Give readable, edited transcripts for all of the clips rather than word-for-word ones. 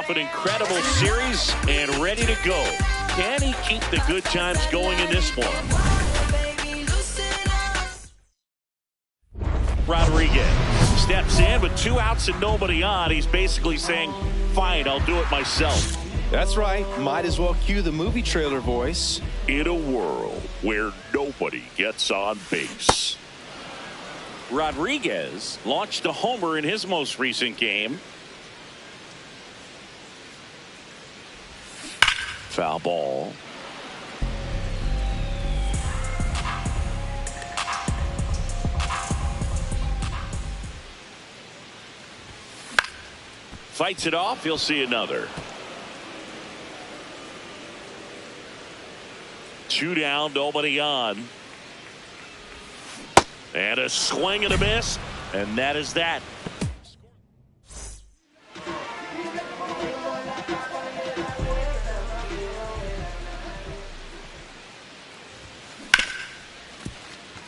off an incredible series and ready to go. Can he keep the good times going in this one? Rodriguez steps in with 2 outs and nobody on. He's basically saying, fine, I'll do it myself. That's right. Might as well cue the movie trailer voice. In a world where nobody gets on base. Rodriguez launched a homer in his most recent game. Foul ball. Fights it off. He'll see another. 2 down, nobody on. And a swing and a miss. And that is that.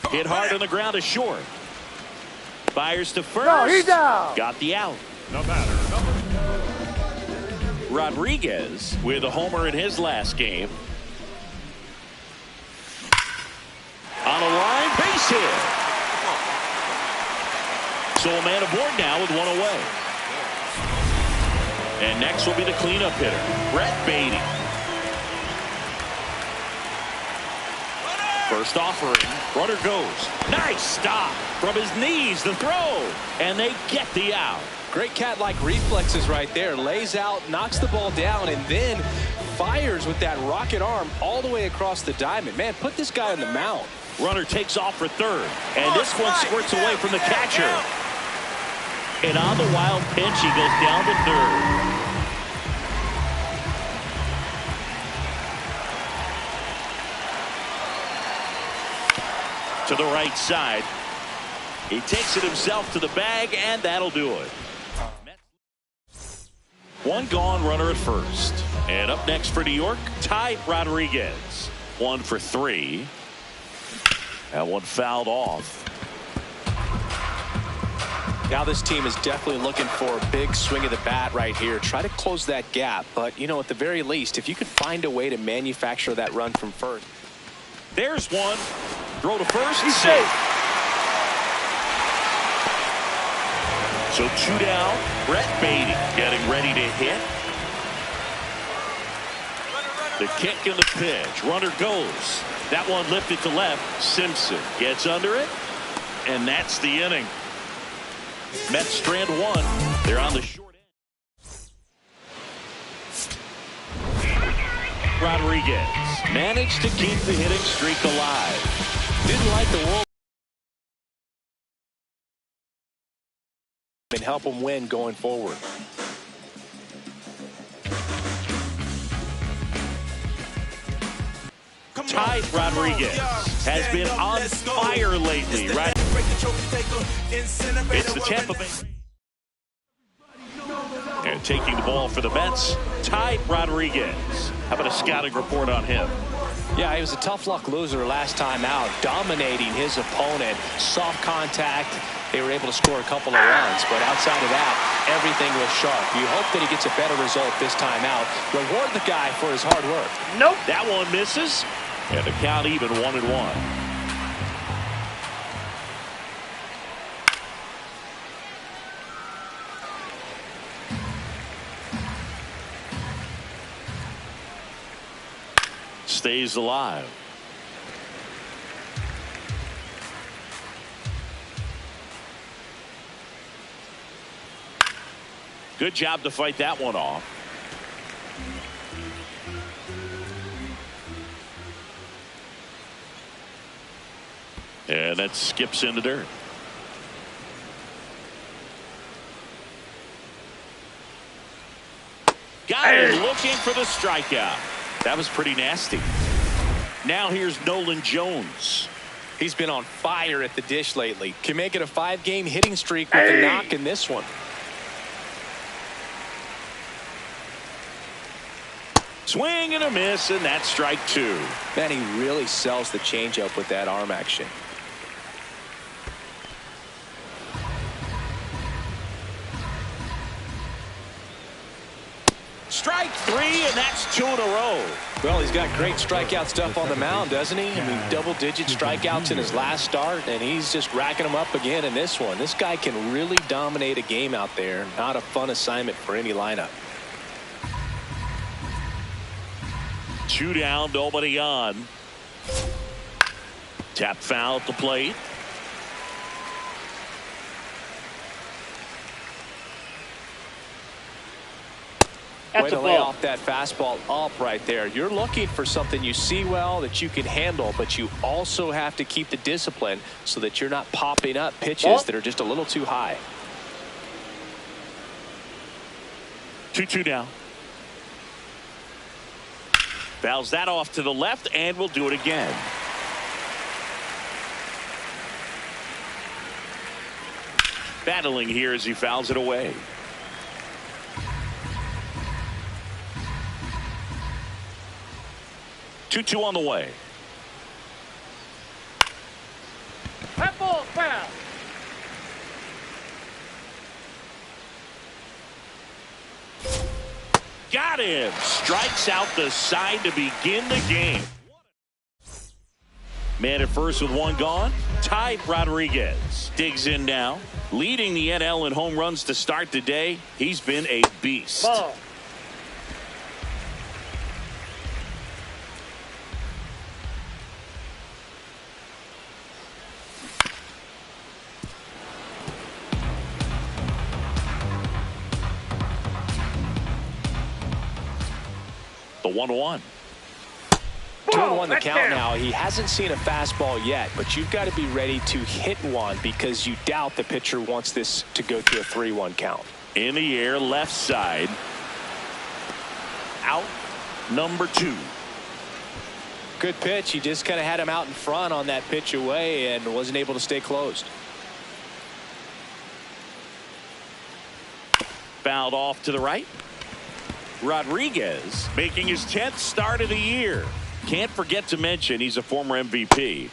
Hit hard on the ground is short. Fires to first. No, he's out. Got the out. No matter. Rodriguez with a homer in his last game. On a line, base hit. So a man aboard now with 1 away. And next will be the cleanup hitter, Brett Beatty. First offering, runner goes. Nice stop from his knees, the throw, and they get the out. Great cat-like reflexes right there. Lays out, knocks the ball down, and then fires with that rocket arm all the way across the diamond. Man, put this guy on the mound. Runner takes off for third, and this one squirts away from the catcher. And on the wild pitch, he goes down to third. To the right side. He takes it himself to the bag, and that'll do it. 1 gone, runner at first. And up next for New York, Ty Rodriguez. 1 for 3. That one fouled off. Now this team is definitely looking for a big swing of the bat right here. Try to close that gap. But, you know, at the very least, if you could find a way to manufacture that run from first. There's one. Throw to first. He's safe. So 2 down. Brett Beatty getting ready to hit. The kick and the pitch. Runner goes. That one lifted to left. Simpson gets under it. And that's the inning. Mets strand 1. They're on the short end. Rodriguez managed to keep the hitting streak alive. Didn't like the world. And help them win going forward. Ty Rodriguez has been on fire lately, right? It's the Tampa Bay. And taking the ball for the Mets, Ty Rodriguez. How about a scouting report on him? Yeah, he was a tough luck loser last time out, dominating his opponent. Soft contact. They were able to score a couple of runs, but outside of that, everything was sharp. You hope that he gets a better result this time out. Reward the guy for his hard work. Nope. That one misses. And the count even 1-1. Stays alive. Good job to fight that one off. And that skips into dirt. Got him looking for the strikeout. That was pretty nasty. Now here's Nolan Jones. He's been on fire at the dish lately. Can make it a 5-game hitting streak with a knock in this one. Swing and a miss, and that's strike 2. Man, he really sells the changeup with that arm action. Strike three, and that's 2 in a row. Well, he's got great strikeout stuff on the mound, doesn't he? I mean, double-digit strikeouts in his last start, and he's just racking them up again in this one. This guy can really dominate a game out there. Not a fun assignment for any lineup. 2 down, nobody on. Tap foul at the plate. Way to lay off that fastball up right there. You're looking for something you see well that you can handle, but you also have to keep the discipline so that you're not popping up pitches that are just a little too high. 2-2 now. Fouls that off to the left, and we'll do it again. Battling here as he fouls it away. Two on the way. Foul. Got him. Strikes out the side to begin the game. Man at first with 1 gone. Ty Rodriguez digs in now. Leading the NL in home runs to start the day. He's been a beast. Ball. The 1-1. 2-1 the count now. He hasn't seen a fastball yet, but you've got to be ready to hit one because you doubt the pitcher wants this to go to a 3-1 count. In the air, left side. Out number 2. Good pitch. He just kind of had him out in front on that pitch away and wasn't able to stay closed. Fouled off to the right. Rodriguez making his 10th start of the year. Can't forget to mention he's a former MVP.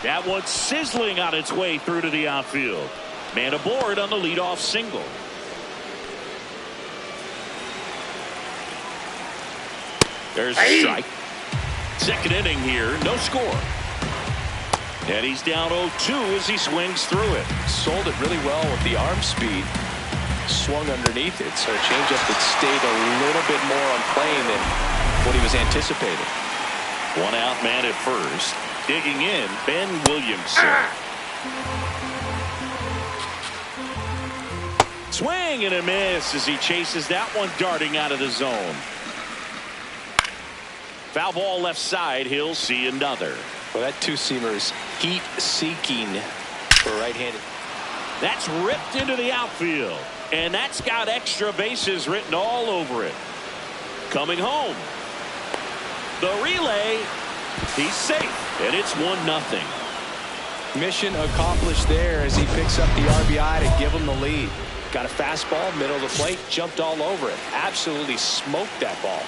That one's sizzling on its way through to the outfield. Man aboard on the leadoff single. There's a strike. Second inning here, no score. And he's down 0-2 as he swings through it. Sold it really well with the arm speed. Swung underneath it, so a changeup that stayed a little bit more on plane than what he was anticipating. 1 out, man at first. Digging in, Ben Williamson. Swing and a miss as he chases that one darting out of the zone. Foul ball left side. He'll see another. Well, that two-seamer is heat-seeking for right-handed. That's ripped into the outfield, and that's got extra bases written all over it. Coming home. The relay. He's safe, and it's 1-0. Mission accomplished there as he picks up the RBI to give him the lead. Got a fastball, middle of the plate, jumped all over it. Absolutely smoked that ball.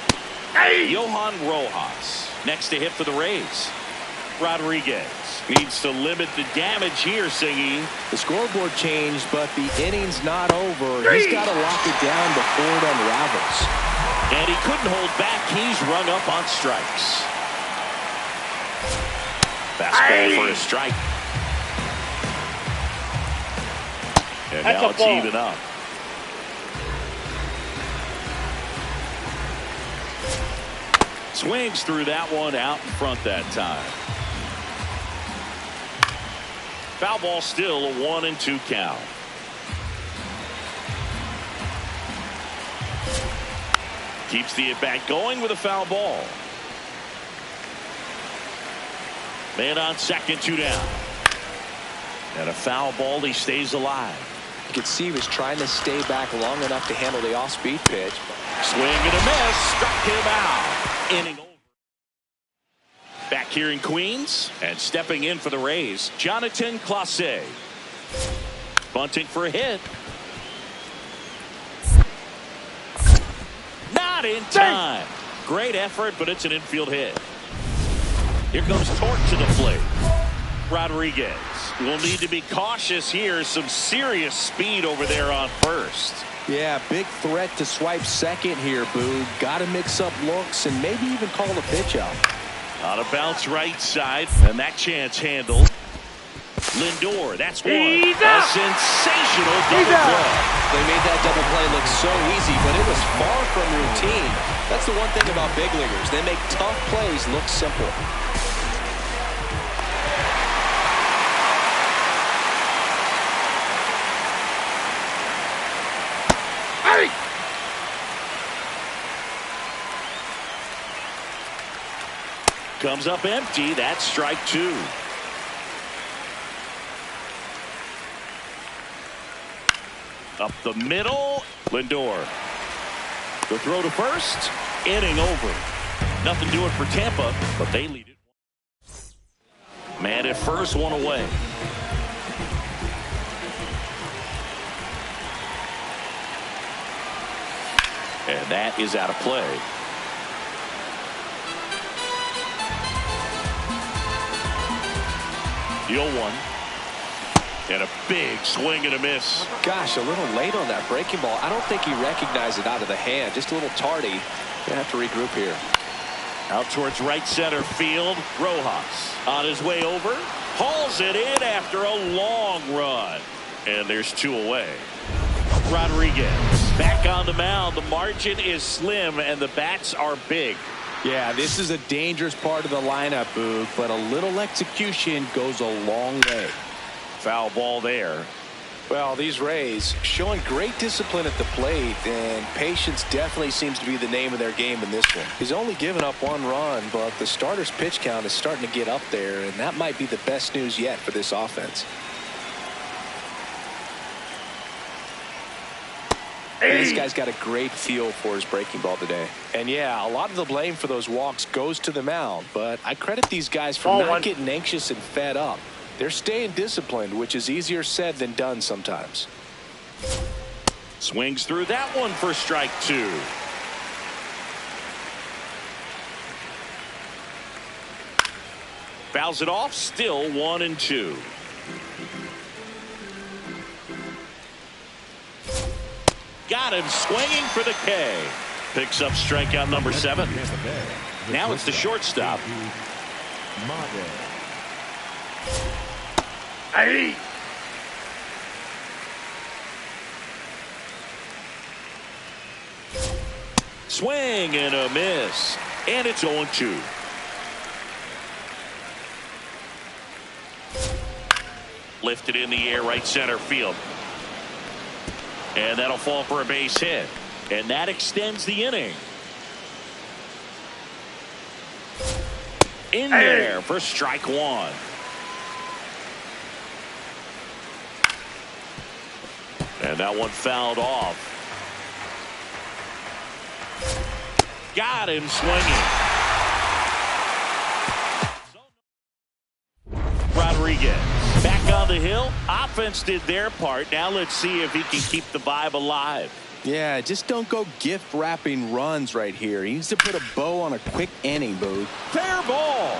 Johan Rojas next to hit for the Rays. Rodriguez needs to limit the damage here, Singy. The scoreboard changed, but the inning's not over. He's got to lock it down before it unravels. And he couldn't hold back. He's rung up on strikes. Fastball for a strike. And now it's even up. Swings through that one out in front that time. Foul ball still a 1-2 count. Keeps the at-bat going with a foul ball. Man on second, 2 down. And a foul ball, he stays alive. You could see he was trying to stay back long enough to handle the off-speed pitch. Swing and a miss, struck him out. Inning over. Back here in Queens, and stepping in for the Rays, Jonathan Clase. Bunting for a hit. Not in time. Great effort, but it's an infield hit. Here comes Torque to the plate. Rodriguez will need to be cautious here. Some serious speed over there on first. Yeah, big threat to swipe second here, Boog. Got to mix up looks and maybe even call a pitch out. On a bounce right side, and that chance handled. Lindor, that's one. A sensational double play. They made that double play look so easy, but it was far from routine. That's the one thing about big leaguers. They make tough plays look simple. Comes up empty. That's strike two. Up the middle. Lindor. The throw to first. Inning over. Nothing doing for Tampa, but they lead it. Man at first, one away. And that is out of play. The 0-1. And a big swing and a miss. Gosh, a little late on that breaking ball. I don't think he recognized it out of the hand. Just a little tardy. Gonna have to regroup here. Out towards right center field. Rojas on his way over. Hauls it in after a long run. And there's two away. Rodriguez back on the mound. The margin is slim and the bats are big. Yeah, this is a dangerous part of the lineup, Boog, but a little execution goes a long way. Foul ball there. Well, these Rays showing great discipline at the plate, and patience definitely seems to be the name of their game in this one. He's only given up one run, but the starter's pitch count is starting to get up there, and that might be the best news yet for this offense. This guy's got a great feel for his breaking ball today. And yeah, a lot of the blame for those walks goes to the mound, but I credit these guys for not getting anxious and fed up. They're staying disciplined, which is easier said than done sometimes. Swings through that one for strike two. Fouls it off, still 1-2. Got him swinging for the K. Picks up strikeout number 7. Now it's the shortstop. Hey. Swing and a miss. And it's 0-2. Lifted in the air right center field. And that'll fall for a base hit. And that extends the inning. In there for strike one. And that one fouled off. Got him swinging. Rodriguez back on the hill. Offense did their part. Now let's see if he can keep the vibe alive. Yeah, just don't go gift wrapping runs right here. He needs to put a bow on a quick inning, Boog. Fair ball.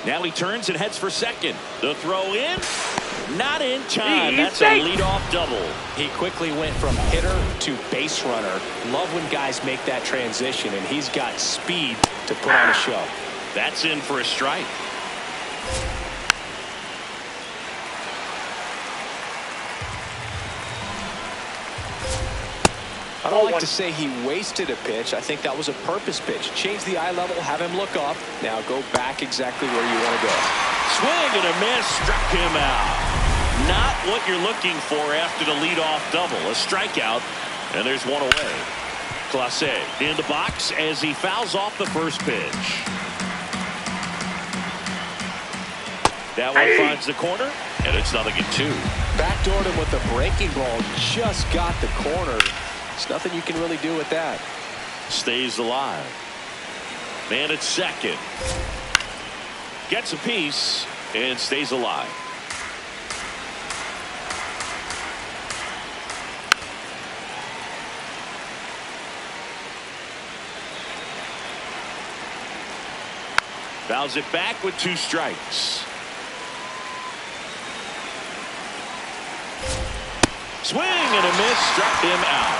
Now he turns and heads for second. The throw in. Not in time. That's a leadoff double. He quickly went from hitter to base runner. Love when guys make that transition, and he's got speed to put on a show. That's in for a strike. I don't like to say he wasted a pitch. I think that was a purpose pitch. Change the eye level, have him look up. Now go back exactly where you want to go. Swing and a miss, struck him out. Not what you're looking for after the leadoff double. A strikeout, and there's one away. Clase in the box as he fouls off the first pitch. That one finds the corner, and it's 0-2. Backdoored him with the breaking ball. Just got the corner. There's nothing you can really do with that. Stays alive. Man at second. Gets a piece and stays alive. Fouls it back with 2 strikes. Swing and a miss, struck him out.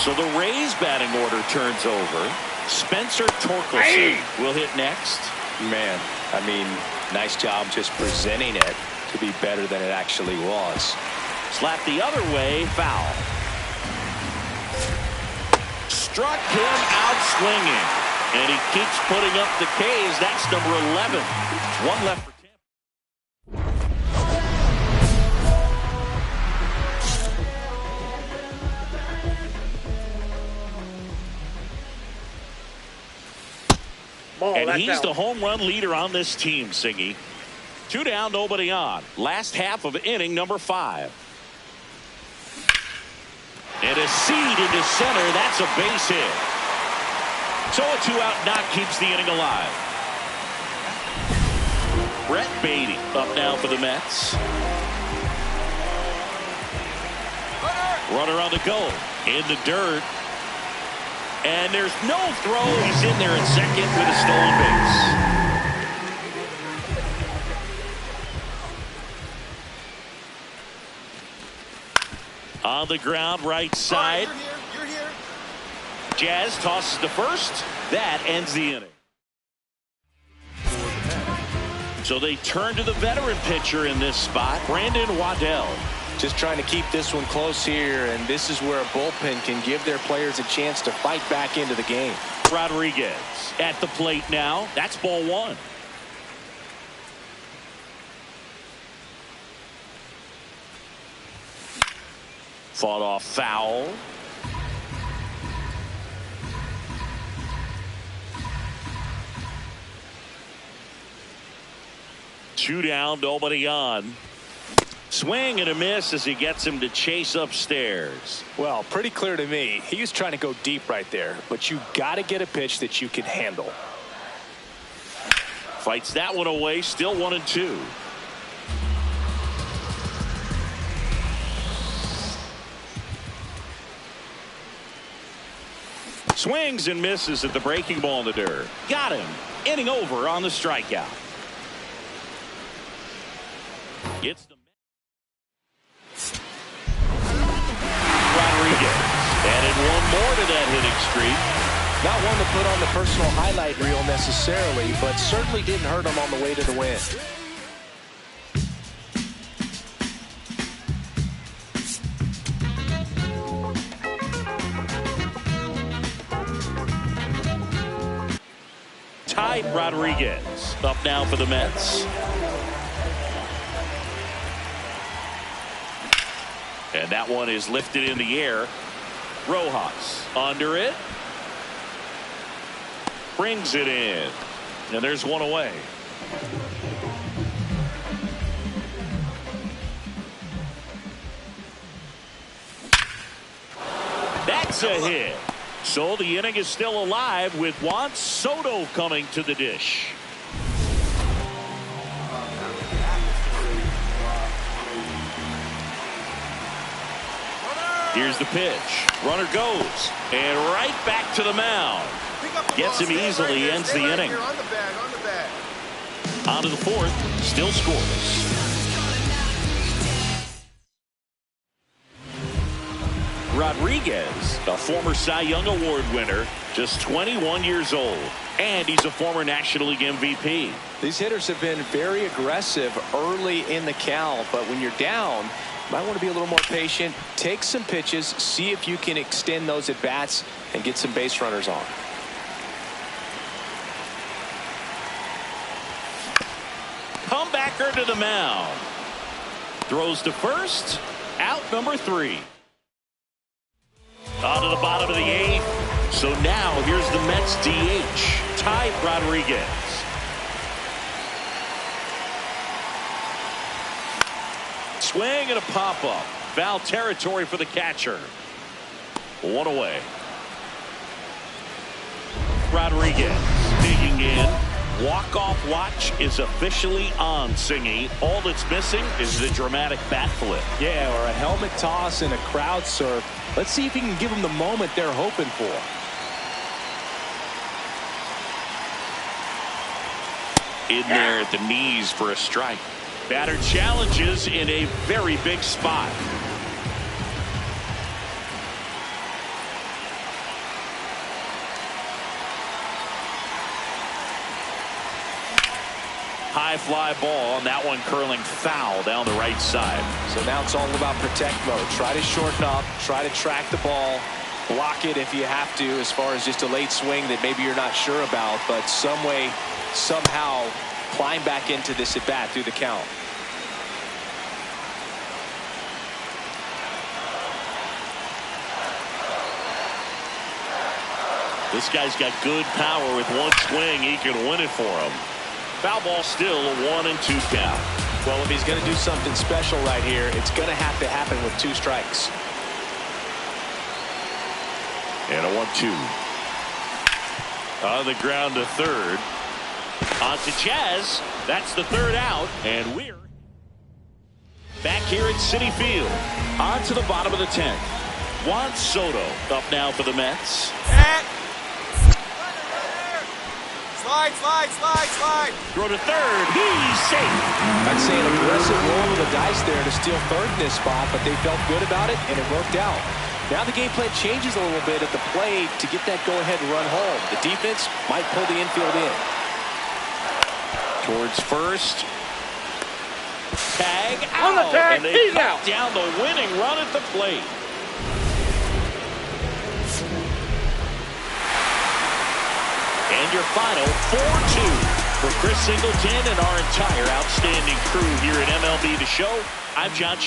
So the Rays batting order turns over. Spencer Torkelson will hit next. Man, I mean, nice job just presenting it to be better than it actually was. Slapped the other way, foul. Struck him out swinging. And he keeps putting up the Ks. That's number 11. One left for Tampa. And he's the home run leader on this team, Singy. 2 down, nobody on. Last half of inning number 5. And a seed into center. That's a base hit. So a 2-out knock keeps the inning alive. Brett Beatty up now for the Mets. Runner on the go. In the dirt. And there's no throw. He's in there at second with a stolen base. On the ground, right side. Right, you're here. Jazz tosses to first. That ends the inning. So they turn to the veteran pitcher in this spot, Brandon Waddell. Just trying to keep this one close here, and this is where a bullpen can give their players a chance to fight back into the game. Rodriguez at the plate now. That's ball 1. Fought off foul. Two down, nobody on. Swing and a miss as he gets him to chase upstairs. Well, pretty clear to me. He was trying to go deep right there, but you got to get a pitch that you can handle. Fights that one away, still 1-2. Swings and misses at the breaking ball in the dirt. Got him. Inning over on the strikeout. It's the Rodriguez added one more to that hitting streak. Not one to put on the personal highlight reel necessarily, but certainly didn't hurt him on the way to the win. Ty Rodriguez up now for the Mets. And that one is lifted in the air. Rojas under it. Brings it in. And there's one away. That's a hit. So the inning is still alive with Juan Soto coming to the dish. Here's the pitch. Runner goes. And right back to the mound. Gets him easily, ends the inning. On the bag. On to the 4th. Still scoreless. Rodriguez, a former Cy Young Award winner, just 21 years old. And he's a former National League MVP. These hitters have been very aggressive early in the count, but when you're down, you might want to be a little more patient. Take some pitches, see if you can extend those at bats and get some base runners on. Comebacker to the mound. Throws to first. Out number 3. On to the bottom of the 8th. So now here's the Mets DH, Ty Rodriguez. Swing and a pop-up. Foul territory for the catcher. One away. Rodriguez digging in. Walk-off watch is officially on, Singy. All that's missing is the dramatic bat flip. Yeah, or a helmet toss and a crowd surf. Let's see if he can give them the moment they're hoping for. In there at the knees for a strike. Batter challenges in a very big spot. High fly ball, and that one curling foul down the right side. So now it's all about protect mode. Try to shorten up, try to track the ball, block it if you have to, as far as just a late swing that maybe you're not sure about, but some way, somehow climb back into this at bat through the count. This guy's got good power. With one swing, he can win it for him. Foul ball, still a 1-2 count. Well, if he's going to do something special right here, it's going to have to happen with 2 strikes. And a 1-2. On the ground to third. On to Chaz. That's the third out. And we're back here at Citi Field. On to the bottom of the 10th. Juan Soto up now for the Mets. Slide, slide, slide, slide. Throw to third. He's safe. I'd say an aggressive roll of the dice there to steal third in this spot, but they felt good about it, and it worked out. Now the game plan changes a little bit at the plate to get that go-ahead run home. The defense might pull the infield in. Towards first. Tag out. On the tag, and they he's cut out. down the winning run at the plate. And your final 4-2 for Chris Singleton and our entire outstanding crew here at MLB The Show. I'm John.